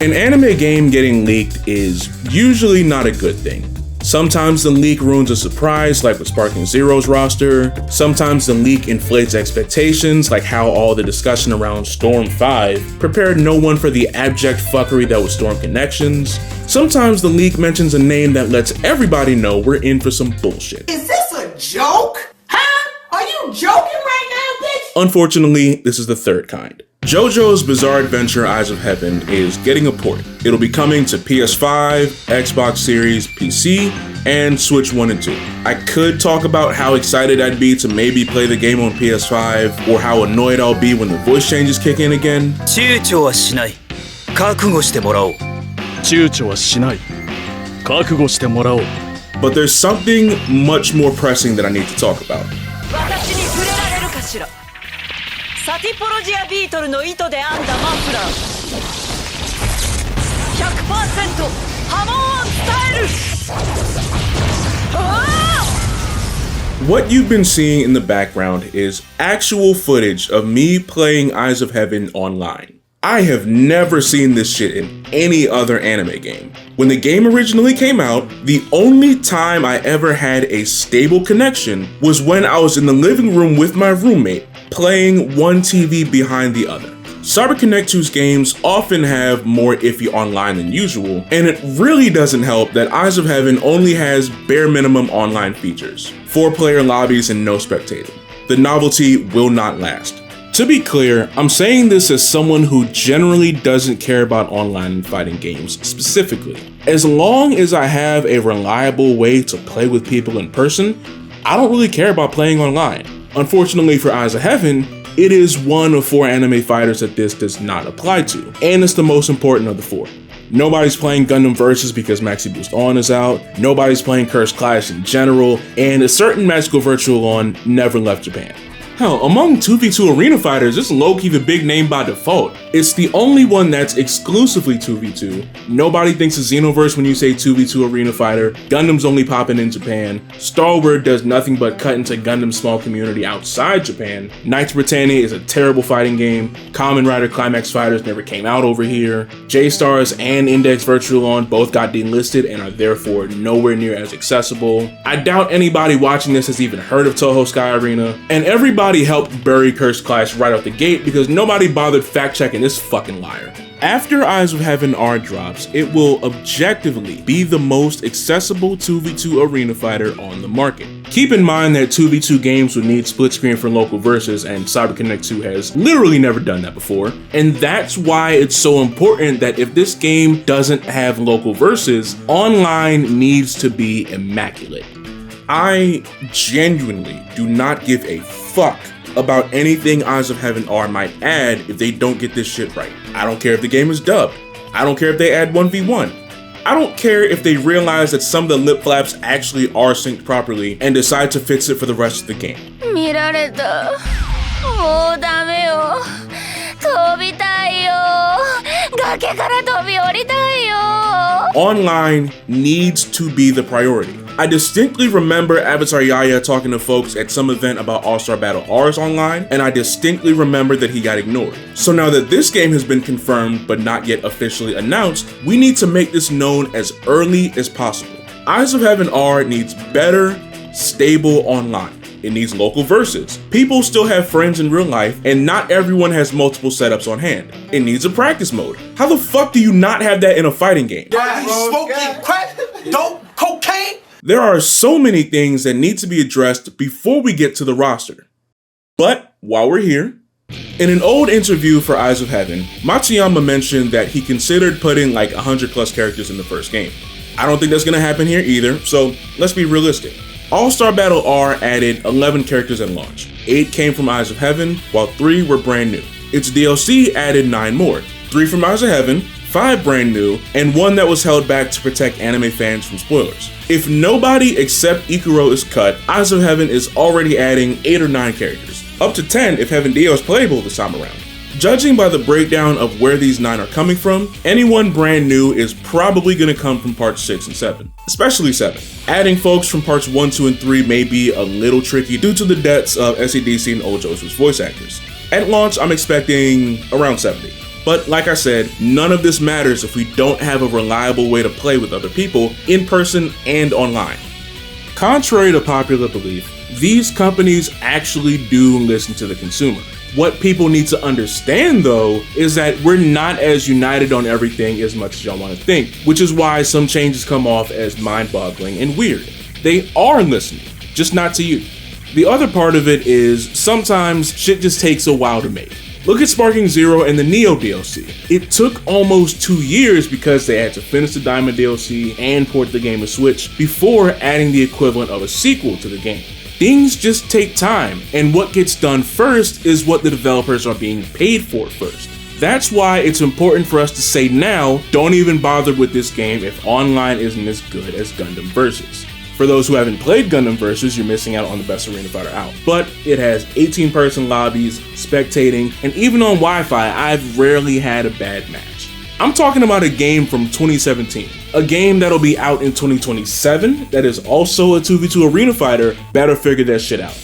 An anime game getting leaked is usually not a good thing. Sometimes the leak ruins a surprise, like with Sparking Zero's roster. Sometimes the leak inflates expectations, like how all the discussion around Storm 5 prepared no one for the abject fuckery that was Storm Connections. Sometimes the leak mentions a name that lets everybody know we're in for some bullshit. Is this a joke? Huh? Are you joking right now, bitch? Unfortunately, this is the third kind. JoJo's Bizarre Adventure Eyes of Heaven is getting a port. It'll be coming to PS5, Xbox Series, PC, and Switch 1 and 2. I could talk about how excited I'd be to maybe play the game on PS5, or how annoyed I'll be when the voice changes kick in again. But there's something much more pressing that I need to talk about. What you've been seeing in the background is actual footage of me playing Eyes of Heaven online. I have never seen this shit in any other anime game. When the game originally came out, the only time I ever had a stable connection was when I was in the living room with my roommate, playing one TV behind the other. CyberConnect 2's games often have more iffy online than usual, and it really doesn't help that Eyes of Heaven only has bare minimum online features, 4-player lobbies and no spectating. The novelty will not last. To be clear, I'm saying this as someone who generally doesn't care about online and fighting games specifically. As long as I have a reliable way to play with people in person, I don't really care about playing online. Unfortunately for Eyes of Heaven, it is one of 4 anime fighters that this does not apply to, and it's the most important of the 4. Nobody's playing Gundam Versus because Maxi Boost On is out, nobody's playing Cursed Clash in general, and a certain Magical Virtual On never left Japan. Hell, among 2v2 arena fighters, it's low-key the big name by default. It's the only one that's exclusively 2v2. Nobody thinks of Xenoverse when you say 2v2 arena fighter. Gundam's only popping in Japan. Star Wars does nothing but cut into Gundam's small community outside Japan. Knights Britannia is a terrible fighting game. Kamen Rider Climax Fighters never came out over here. J-Stars and Index Virtual On both got delisted and are therefore nowhere near as accessible. I doubt anybody watching this has even heard of Toho Sky Arena, and everybody helped bury Cursed Clash right out the gate because nobody bothered fact-checking this fucking liar. After Eyes of Heaven R drops, it will objectively be the most accessible 2v2 arena fighter on the market. Keep in mind that 2v2 games would need split screen for local versus, and CyberConnect 2 has literally never done that before. And that's why it's so important that if this game doesn't have local versus, online needs to be immaculate. I genuinely do not give a fuck about anything Eyes of Heaven R might add if they don't get this shit right. I don't care if the game is dubbed. I don't care if they add 1v1. I don't care if they realize that some of the lip flaps actually are synced properly and decide to fix it for the rest of the game. Online needs to be the priority. I distinctly remember Avatar Yaya talking to folks at some event about All-Star Battle R's online, and I distinctly remember that he got ignored. So now that this game has been confirmed but not yet officially announced, we need to make this known as early as possible. Eyes of Heaven R needs better, stable online. It needs local versus. People still have friends in real life, and not everyone has multiple setups on hand. It needs a practice mode. How the fuck do you not have that in a fighting game? Are you smoking crack, dope, cocaine? There are so many things that need to be addressed before we get to the roster. But while we're here, in an old interview for Eyes of Heaven, Matsuyama mentioned that he considered putting like 100 plus characters in the first game. I don't think that's gonna happen here either, so let's be realistic. All-Star Battle R added 11 characters at launch. 8 came from Eyes of Heaven, while 3 were brand new. Its DLC added 9 more, 3 from Eyes of Heaven, 5 brand new, and 1 that was held back to protect anime fans from spoilers. If nobody except Ikuro is cut, Eyes of Heaven is already adding 8 or 9 characters, up to 10 if Heaven Dio is playable this time around. Judging by the breakdown of where these 9 are coming from, anyone brand new is probably going to come from parts 6 and 7, especially 7. Adding folks from parts 1, 2, and 3 may be a little tricky due to the deaths of SADC and Old Joseph's voice actors. At launch, I'm expecting around 70. But like I said, none of this matters if we don't have a reliable way to play with other people in person and online. Contrary to popular belief, these companies actually do listen to the consumer. What people need to understand though is that we're not as united on everything as much as y'all want to think, which is why some changes come off as mind-boggling and weird. They are listening, just not to you. The other part of it is sometimes shit just takes a while to make. Look at Sparking Zero and the Neo DLC. It took almost 2 years because they had to finish the Diamond DLC and port the game to Switch before adding the equivalent of a sequel to the game. Things just take time, and what gets done first is what the developers are being paid for first. That's why it's important for us to say now, don't even bother with this game if online isn't as good as Gundam Versus. For those who haven't played Gundam Versus, you're missing out on the best arena fighter out. But it has 18-person lobbies, spectating, and even on Wi-Fi, I've rarely had a bad match. I'm talking about a game from 2017, a game that'll be out in 2027 that is also a 2v2 arena fighter. Better figure that shit out.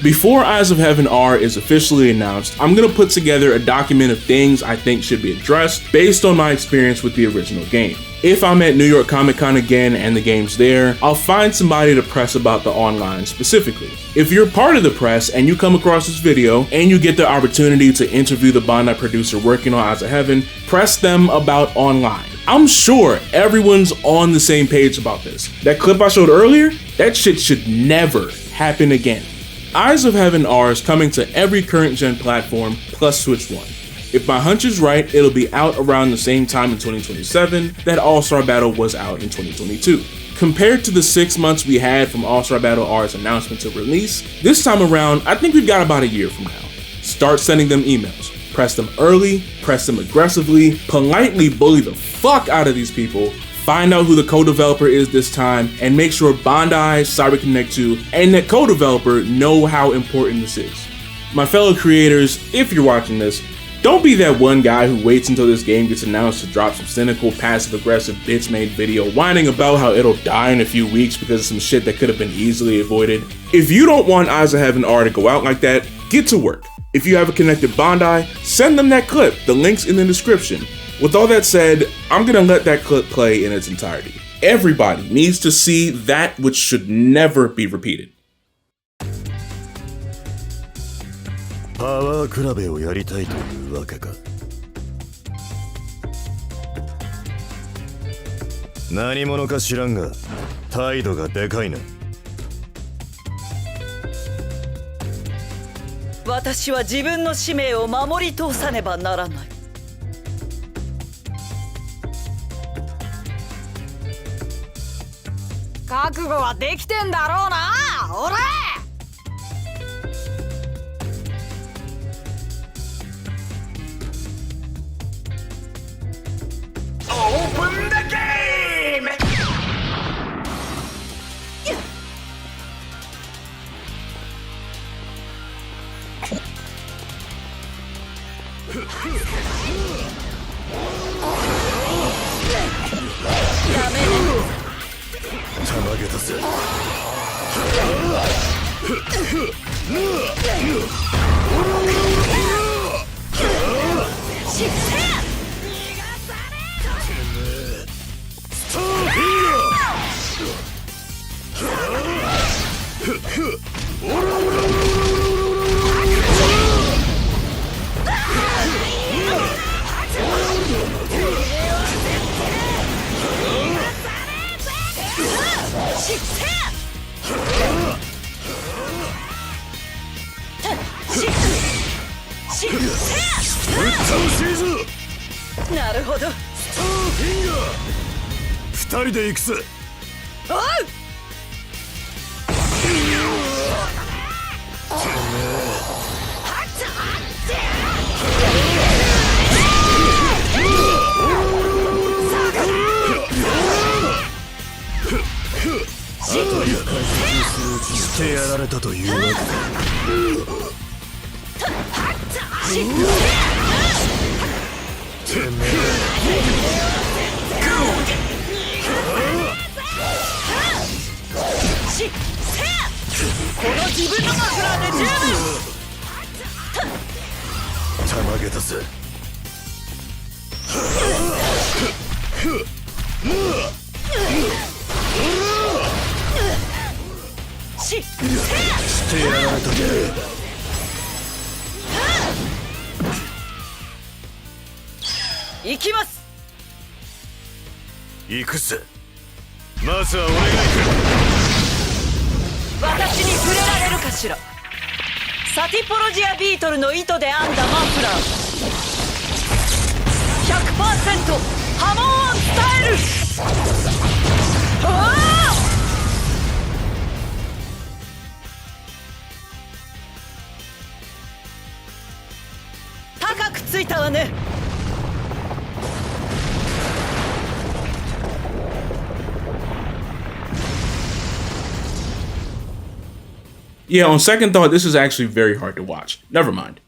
Before Eyes of Heaven R is officially announced, I'm gonna put together a document of things I think should be addressed based on my experience with the original game. If I'm at New York Comic Con again and the game's there, I'll find somebody to press about the online specifically. If you're part of the press and you come across this video and you get the opportunity to interview the Bandai producer working on Eyes of Heaven, press them about online. I'm sure everyone's on the same page about this. That clip I showed earlier, that shit should never happen again. Eyes of Heaven R is coming to every current gen platform plus Switch 1. If my hunch is right, it'll be out around the same time in 2027 that All-Star Battle was out in 2022. Compared to the 6 months we had from All-Star Battle R's announcement to release, this time around, I think we've got about a year from now. Start sending them emails. Press them early, press them aggressively, politely bully the fuck out of these people, find out who the co-developer is this time, and make sure Bandai, CyberConnect 2, and that co-developer know how important this is. My fellow creators, if you're watching this, don't be that one guy who waits until this game gets announced to drop some cynical, passive-aggressive bits-made video whining about how it'll die in a few weeks because of some shit that could have been easily avoided. If you don't want Eyes of Heaven R to go out like that, get to work. If you have a connected Bandai, send them that clip, the link's in the description. With all that said, I'm gonna let that clip play in its entirety. Everybody needs to see that which should never be repeated. パワー比べをやりたいというわけか。何者か知らんが態度がでかいな。私は自分の使命を守り通さねばならない。覚悟はできてんだろうな、おら。Open the game! たまげたぜ。なるほど。二人で行くぜ。おう。してやられたというわけだ。てめえ。この自分のマフラーで十分。たまげたぜ。行くぜ。まずは俺が行く。私に触れられるかしら。サティポロジアビートルの糸で編んだマフラー 100% 波紋を伝える。はあ！高くついたわね。Yeah, on second thought, this is actually very hard to watch. Never mind.